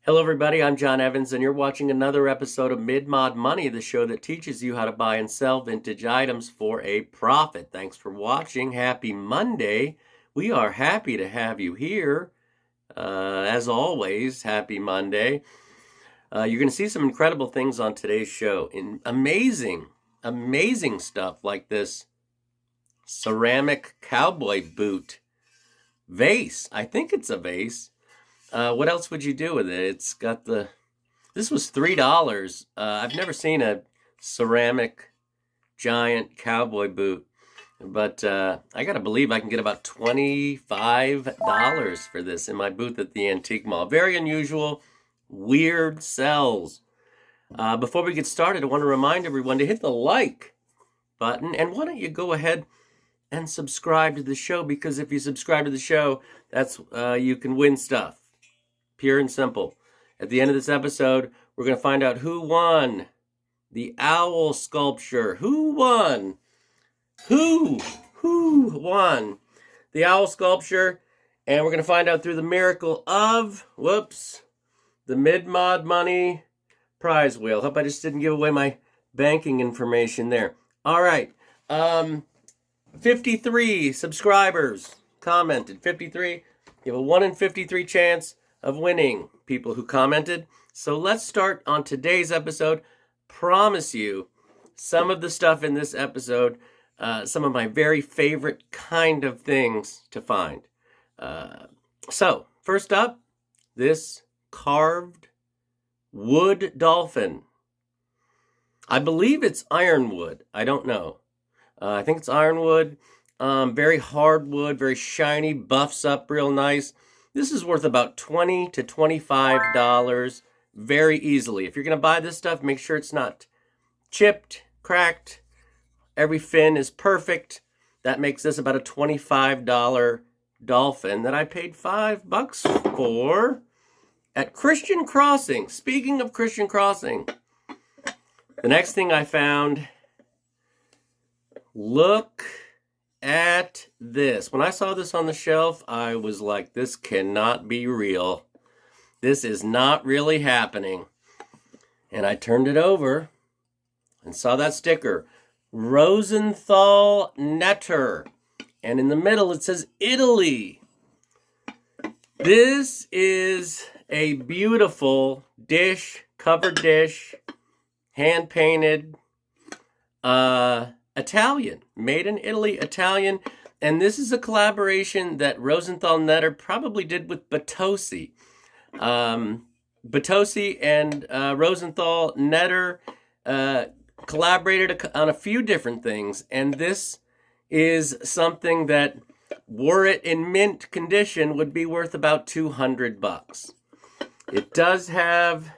Hello, everybody. I'm John Evans, and you're watching another episode of Mid-Mod Money, the show that teaches you how to buy and sell vintage items for a profit. Thanks for watching. Happy Monday. We are happy to have you here. As always, happy Monday. You're going to see some incredible things on today's show. Amazing stuff like this ceramic cowboy boot vase. I think it's a vase. What else would you do with it? It's got this was $3. I've never seen a ceramic giant cowboy boot, but I gotta believe I can get about $25 for this in my booth at the Antique Mall. Very unusual, weird sells. Before we get started, I want to remind everyone to hit the like button, and why don't you go ahead and subscribe to the show, because if you subscribe to the show, that's you can win stuff. Pure and simple. At the end of this episode, we're going to find out who won the owl sculpture. Who won? Who won the owl sculpture? And we're going to find out through the miracle of, the Mid-Mod Money prize wheel. Hope I just didn't give away my banking information there. All right. 53 subscribers commented. 53. You have a 1 in 53 chance of winning, people who commented. So let's start on today's episode. Promise you, some of the stuff in this episode, some of my very favorite kind of things to find. So first up, this carved wood dolphin. I believe it's ironwood. I don't know. I think it's ironwood. Very hard wood, very shiny, buffs up real nice. This is worth about $20 to $25 very easily. If you're going to buy this stuff, make sure it's not chipped, cracked. Every fin is perfect. That makes this about a $25 dolphin that I paid $5 for at Christian Crossing. Speaking of Christian Crossing, the next thing I found, look at this. When I saw this on the shelf, I was like, this cannot be real. This is not really happening. And I turned it over and saw that sticker, Rosenthal Netter. And in the middle it says Italy. This is a beautiful dish, covered dish, hand painted, Italian, made in Italy, Italian, and this is a collaboration that Rosenthal Netter probably did with Bitossi. Bitossi and Rosenthal Netter collaborated on a few different things, and this is something that, were it in mint condition, would be worth about $200. It does have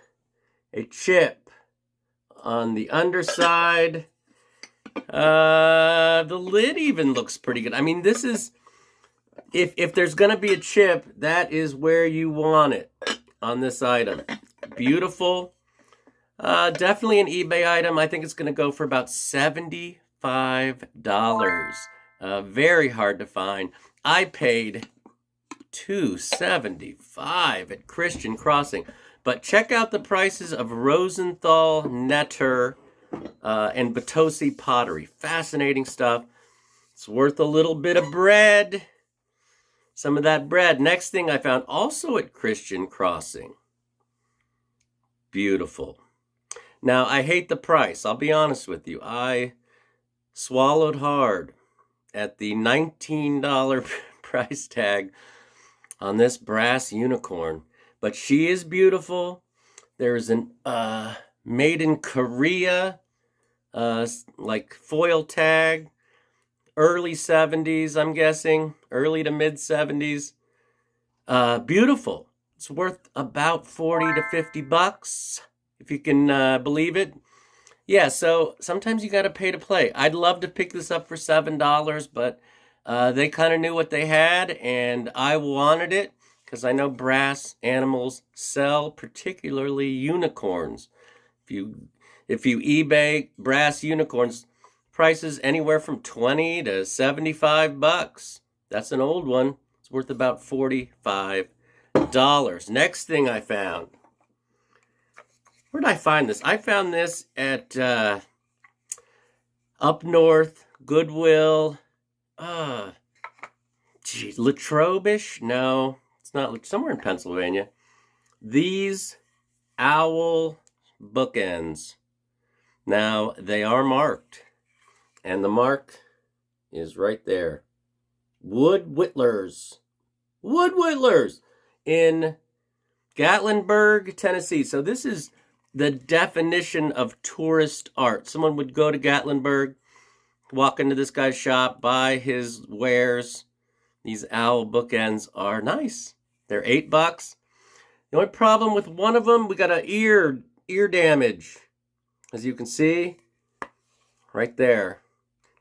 a chip on the underside. The lid even looks pretty good. I mean, this is, if there's going to be a chip, that is where you want it on this item. Beautiful. Definitely an eBay item. I think it's going to go for about $75. Very hard to find. I paid $275 at Christian Crossing. But check out the prices of Rosenthal Netter and Bitossi pottery. Fascinating stuff. It's worth a little bit of bread. Some of that bread. Next thing I found also at Christian Crossing. Beautiful. Now, I hate the price. I'll be honest with you. I swallowed hard at the $19 price tag on this brass unicorn. But she is beautiful. There's an made in Korea, like foil tag, early 70s, I'm guessing, early to mid 70s. Beautiful. It's worth about $40 to $50, if you can believe it. Yeah, so sometimes you got to pay to play. I'd love to pick this up for $7, but they kind of knew what they had, and I wanted it because I know brass animals sell, particularly unicorns. If you eBay brass unicorns, prices anywhere from $20 to $75. That's an old one. It's worth about $45. Next thing I found, Where did I find this? I found this at up north, Goodwill. Latrobe-ish? No, it's not. Somewhere in Pennsylvania. These Owl Bookends. Now, they are marked. And the mark is right there. Wood Whittlers. Wood Whittlers in Gatlinburg, Tennessee. So this is the definition of tourist art. Someone would go to Gatlinburg, walk into this guy's shop, buy his wares. These Owl Bookends are nice. They're $8. The only problem with one of them, we got an ear damage. As you can see, right there.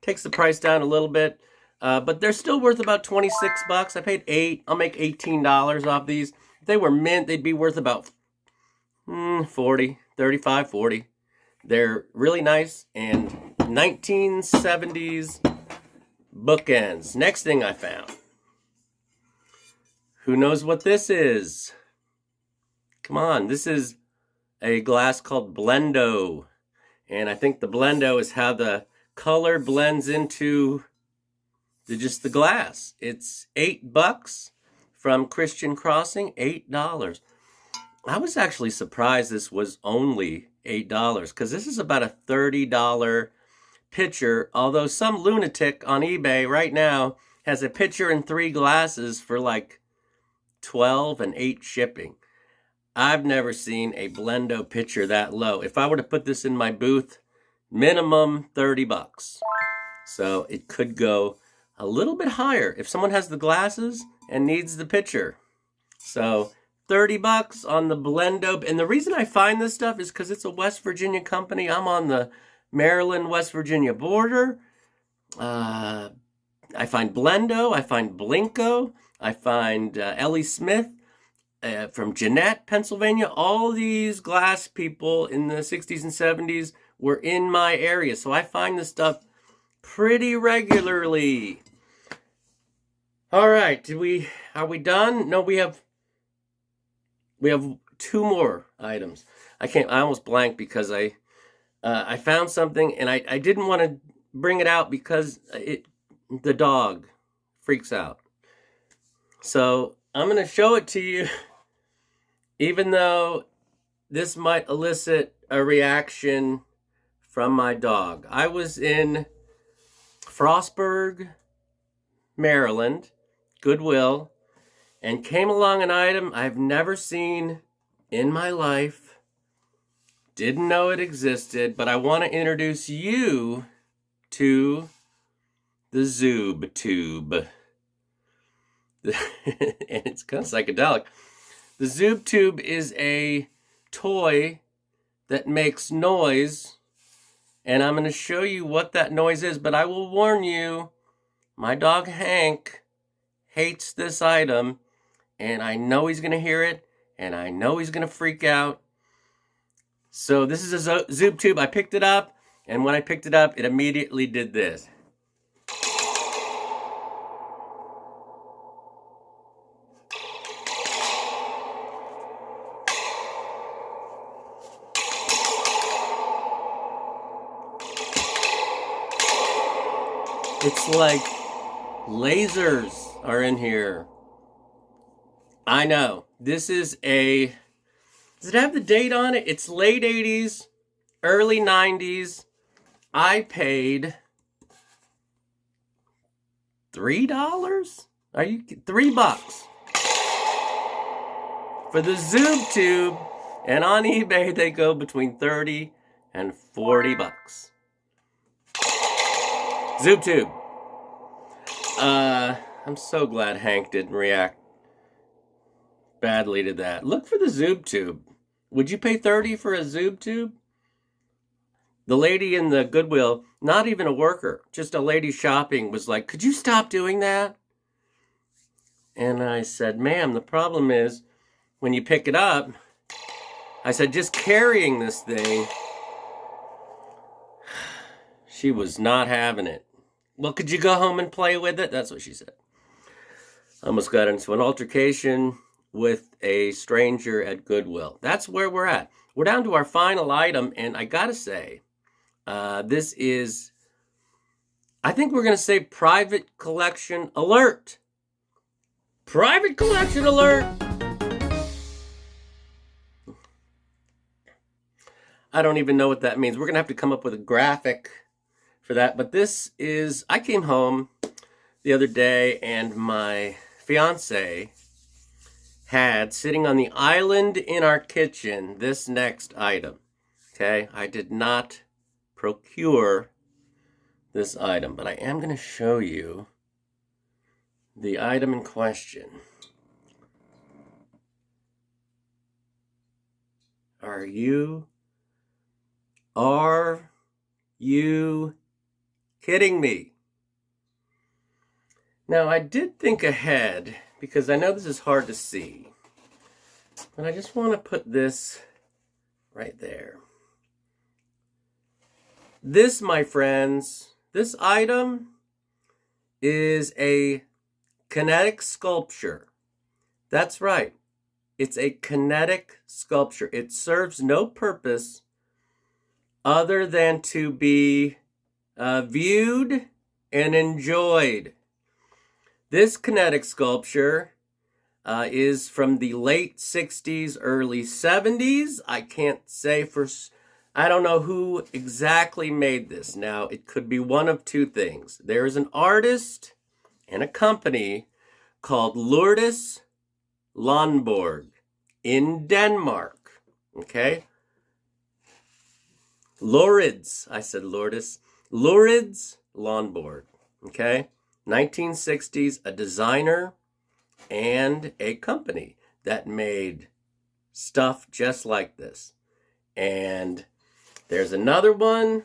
Takes the price down a little bit, but they're still worth about $26. I paid $8. I'll make $18 off these. If they were mint, they'd be worth about 40, 35, 40. They're really nice and 1970s bookends. Next thing I found. Who knows what this is? Come on, this is a glass called Blendo. And I think the Blendo is how the color blends into just the glass. It's $8 from Christian Crossing, $8. I was actually surprised this was only $8 because this is about a $30 pitcher, although some lunatic on eBay right now has a pitcher and 3 glasses for like $12 and $8 shipping. I've never seen a Blendo pitcher that low. If I were to put this in my booth, minimum $30. So it could go a little bit higher if someone has the glasses and needs the pitcher. So $30 on the Blendo. And the reason I find this stuff is because it's a West Virginia company. I'm on the Maryland-West Virginia border. I find Blendo. I find Blinko. I find Ellie Smith from Jeanette, Pennsylvania. All these glass people in the 60s and 70s were in my area. So I find this stuff pretty regularly. All right, are we done? No, we have 2 more items. I almost blanked because I found something and I didn't want to bring it out because the dog freaks out. So I'm going to show it to you, even though this might elicit a reaction from my dog. I was in Frostburg, Maryland, Goodwill, and came along an item I've never seen in my life. Didn't know it existed, but I want to introduce you to the Zube tube. And it's kind of psychedelic. The Zube tube is a toy that makes noise, and I'm going to show you what that noise is, but I will warn you, my dog Hank hates this item, and I know he's going to hear it, and I know he's going to freak out. So this is a Zube tube. I picked it up, and when I picked it up, it immediately did this. It's like lasers are in here. I know. This is does it have the date on it? It's late 80s, early 90s. I paid $3? Are you $3 for the Zube tube? And on eBay, they go between 30 and $40. Zube tube. I'm so glad Hank didn't react badly to that. Look for the Zube tube. Would you pay $30 for a Zube tube? The lady in the Goodwill, not even a worker, just a lady shopping, was like, could you stop doing that? And I said, ma'am, the problem is when you pick it up, I said, just carrying this thing, she was not having it. Well, could you go home and play with it? That's what she said. I almost got into an altercation with a stranger at Goodwill. That's where we're at. We're down to our final item, and I gotta say, this is, I think we're gonna say private collection alert. Private collection alert! I don't even know what that means. We're gonna have to come up with a graphic for that, but this is, I came home the other day and my fiance had sitting on the island in our kitchen this next item. Okay, I did not procure this item, but I am going to show you the item in question. Are you kidding me? Now, I did think ahead, because I know this is hard to see, but I just want to put this right there. This, my friends, this item is a kinetic sculpture. That's right. It's a kinetic sculpture. It serves no purpose other than to be viewed and enjoyed. This kinetic sculpture is from the late 60s, early 70s. I can't say I don't know who exactly made this. Now, it could be one of two things. There is an artist and a company called Laurids Lonborg in Denmark. Okay? Laurids. I said Laurids. Laurids Lonborg. Okay? 1960s, a designer and a company that made stuff just like this. And there's another one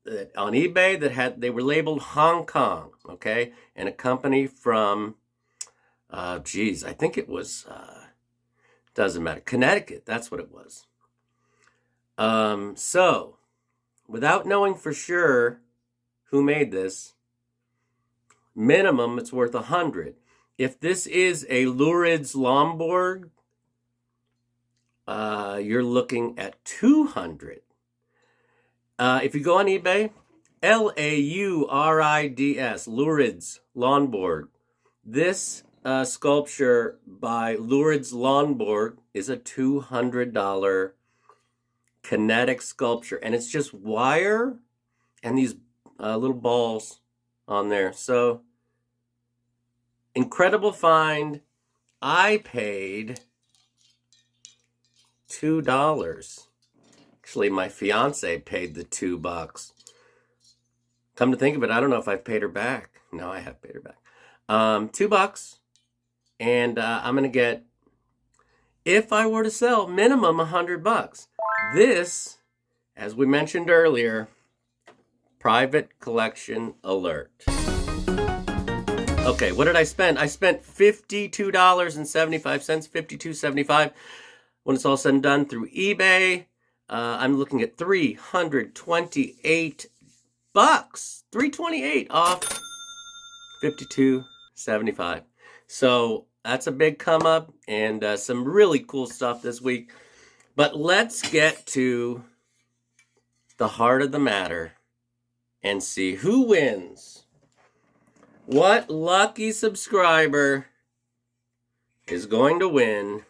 that on eBay that they were labeled Hong Kong, okay? And a company from, I think it was, doesn't matter, Connecticut, that's what it was. So, without knowing for sure who made this, minimum, it's worth $100. If this is a Laurids Lonborg, you're looking at $200. If you go on eBay, Laurids, Laurids Lonborg. This sculpture by Laurids Lonborg is a $200 kinetic sculpture, and it's just wire and these little balls on there. So, incredible find. I paid $2. Actually, my fiance paid the $2. Come to think of it, I don't know if I've paid her back. No, I have paid her back. $2. And I'm going to get, if I were to sell, minimum $100. This, as we mentioned earlier, private collection alert. Okay, what did I spend? I spent $52.75, $52.75 when it's all said and done through eBay. I'm looking at $328. $328 off $52.75. So that's a big come up and some really cool stuff this week. But let's get to the heart of the matter and see who wins. What lucky subscriber is going to win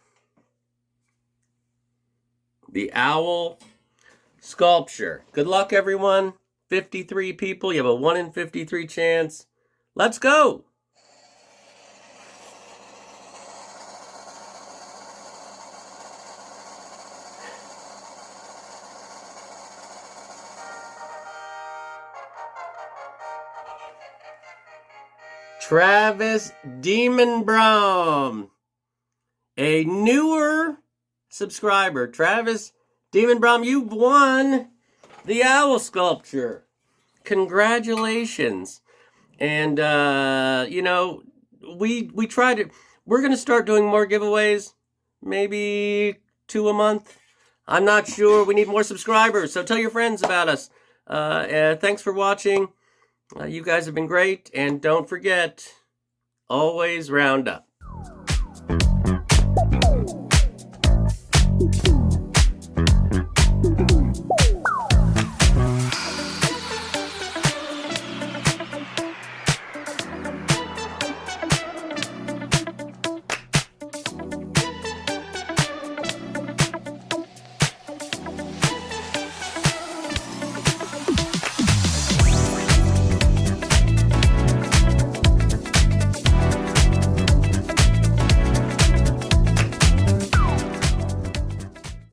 the owl sculpture? Good luck, everyone. 53 people. You have a 1 in 53 chance. Let's go. Travis Demon Brom, a newer subscriber. Travis Demon Brom, you've won the owl sculpture. Congratulations. And, we tried it. We're going to start doing more giveaways, maybe 2 a month. I'm not sure. We need more subscribers, so tell your friends about us. Thanks for watching. You guys have been great, and don't forget, always round up.